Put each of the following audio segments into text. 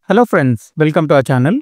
Hello friends, welcome to our channel.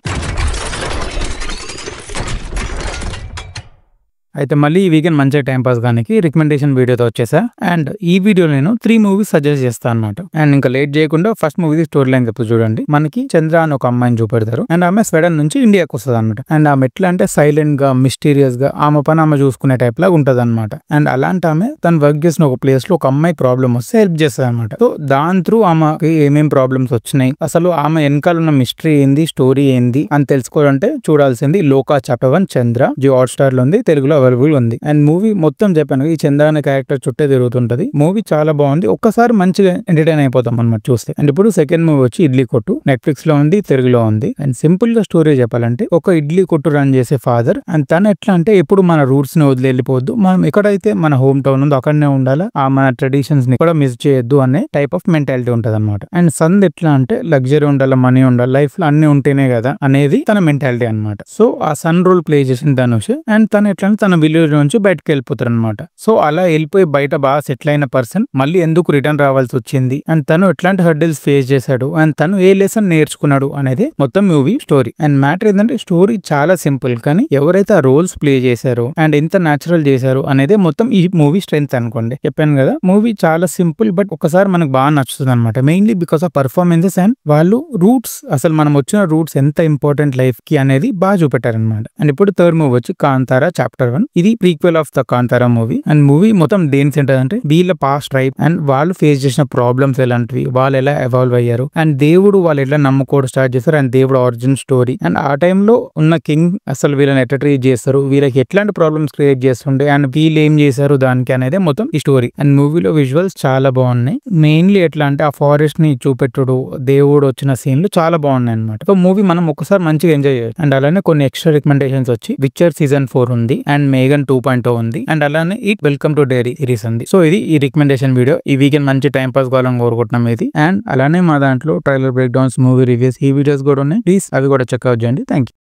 అయితే మళ్ళీ ఈ వీకెండ్ మంచిగా టైం పాస్ గానికి రికమెండేషన్ వీడియోతో వచ్చేసా. అండ్ ఈ వీడియోలో నేను 3 మూవీస్ సజెస్ట్ చేస్తాను అనమాట. అండ్ ఇంకా లేట్ చేయకుండా ఫస్ట్ మూవీ స్టోరీ లైన్ చెప్తూ చూడండి. మనకి చంద్ర అని ఒక అమ్మాయిని చూపెడతారు. అండ్ ఆమె స్వీడన్ నుంచి ఇండియాకి వస్తుంది అనమాట. అండ్ ఆమె ఎట్లా అంటే సైలెంట్ గా మిస్టీరియస్ గా ఆమె పని ఆమె చూసుకునే టైప్ లాగా ఉంటది అనమాట. అండ్ అలాంటి ఆమె తను వర్క్ చేసిన ఒక ప్లేస్ లో ఒక అమ్మాయి ప్రాబ్లమ్ వస్తే హెల్ప్ చేస్తుంది అనమాట. సో దాని త్రూ ఆమెకి ఏమేం ప్రాబ్లమ్స్ వచ్చినాయి, అసలు ఆమె వెనకాల ఉన్న మిస్టరీ ఏంది, స్టోరీ ఏంది అని తెలుసుకోవాలంటే చూడాల్సింది లోకా చాప్టర్ 1 చంద్ర. జియో హాట్ స్టార్ లో ఉంది, తెలుగులో అవైలబుల్ ఉంది. అండ్ మూవీ మొత్తం చెప్పాను ఈ చంద్ర అనే క్యారెక్టర్ చుట్టే తిరుగుతుంటది. మూవీ చాలా బాగుంది, ఒక్కసారి మంచిగా ఎంటర్టైన్ అయిపోతాం అనమాట చూస్తే. అండ్ ఇప్పుడు సెకండ్ మూవీ వచ్చి ఇడ్లీ కొట్టు. నెట్ఫ్లిక్స్ లో ఉంది, తెలుగులో ఉంది. అండ్ సింపుల్ గా స్టోరీ చెప్పాలంటే ఒక ఇడ్లీ కొట్టు రన్ చేసే ఫాదర్. అండ్ తను ఎట్లా అంటే ఎప్పుడు మన రూట్స్ ని వదిలి వెళ్ళిపోవద్దు, మనం ఎక్కడైతే మన హోమ్ టౌన్ ఉందో అక్కడనే ఉండాలా, ఆ మన ట్రెడిషన్స్ ని కూడా మిస్ చేయొద్దు అనే టైప్ ఆఫ్ మెంటాలిటీ ఉంటది అనమాట. అండ్ సన్ ఎట్లా అంటే లగ్జరీ ఉండాలి, మనీ ఉండాలి, లైఫ్ లో అన్ని ఉంటేనే కదా అనేది తన మెంటాలిటీ అనమాట. సో ఆ సన్ రోల్ ప్లే చేసిన ధనుష్. అండ్ తను ఎట్లా అంటే తన విలేజ్ నుంచి బయటకు వెళ్ళిపోతారు అనమాట. సో అలా వెళ్ళిపోయి బయట బాగా సెటిల్ అయిన పర్సన్ మళ్ళీ ఎందుకు రిటర్న్ రావాల్సి వచ్చింది, అండ్ తను ఎట్లాంటి హర్డిల్స్ ఫేస్ చేశాడు, అండ్ తను ఏ లెసన్ నేర్చుకున్నాడు అనేది మొత్తం మూవీ స్టోరీ. అండ్ మ్యాటర్ ఏంటంటే స్టోరీ చాలా సింపుల్, కానీ ఎవరైతే ఆ రోల్స్ ప్లే చేశారో అండ్ ఎంత న్యాచురల్ చేశారు అనేది మొత్తం ఈ మూవీ స్ట్రెంత్ అనుకోండి. చెప్పాను కదా మూవీ చాలా సింపుల్, బట్ ఒకసారి మనకు బాగా నచ్చుతుంది అనమాట. Mainly because of performances and వాళ్ళు రూట్స్, అసలు మనం వచ్చిన రూట్స్ ఎంత ఇంపార్టెంట్ లైఫ్ కి అనేది బాగా చూపెట్టారనమాట. అండ్ ఇప్పుడు థర్డ్ మూవీ వచ్చి కాంతారా చాప్టర్ 1. ఇది prequel of the Kantara movie. And movie మొత్తం దేని సెంటర్ అంటే వీళ్ళ పాస్ట్ ట్రైబ్ అండ్ వాళ్ళు ఫేస్ చేసిన ప్రాబ్లమ్స్ ఎలాంటివి, వాళ్ళు ఎలా ఎవాల్వ్ అయ్యారు, అండ్ దేవుడు వాళ్ళు ఎట్లా నమ్ముకోవడం స్టార్ట్ చేస్తారు, అండ్ దేవుడు ఆరిజిన్ స్టోరీ. అండ్ ఆ టైంలో ఉన్న కింగ్ అసలు వీళ్ళని ఎట్లా ట్రీట్ చేస్తారు, వీళ్ళకి ఎట్లాంటి ప్రాబ్లమ్స్ క్రియేట్ చేస్తుండే, అండ్ వీళ్ళు ఏం చేశారు దానికి అనేది మొత్తం ఈ స్టోరీ. అండ్ మూవీలో విజువల్స్ చాలా బాగున్నాయి. మెయిన్లీ ఎట్లా అంటే ఆ ఫారెస్ట్ ని చూపెట్టుడు, దేవుడు వచ్చిన సీన్లు చాలా బాగున్నాయి అనమాట. సో మూవీ మనం ఒక్కసారి మంచిగా ఎంజాయ్ చేయొచ్చు. అండ్ అలానే కొన్ని ఎక్స్ట్రా రికమెండేషన్స్ వచ్చి విచర్ సీజన్ 4 ఉంది, అండ్ మేఘన్ 2.0 ఉంది, అండ్ అలానే it welcome to diary series ఉంది. సో ఇది ఈ రికమెండేషన్ వీడియో. ఈ వీకెండ్ మంచి టైం పాస్ కావాలని కోరుకుంటున్నాం ఇది. అండ్ అలానే మా దాంట్లో trailer breakdowns, movie reviews, ఈ వీడియోస్ కూడా ఉన్నాయి. ప్లీజ్ అవి కూడా చెక్అవుట్ చేయండి. Thank you.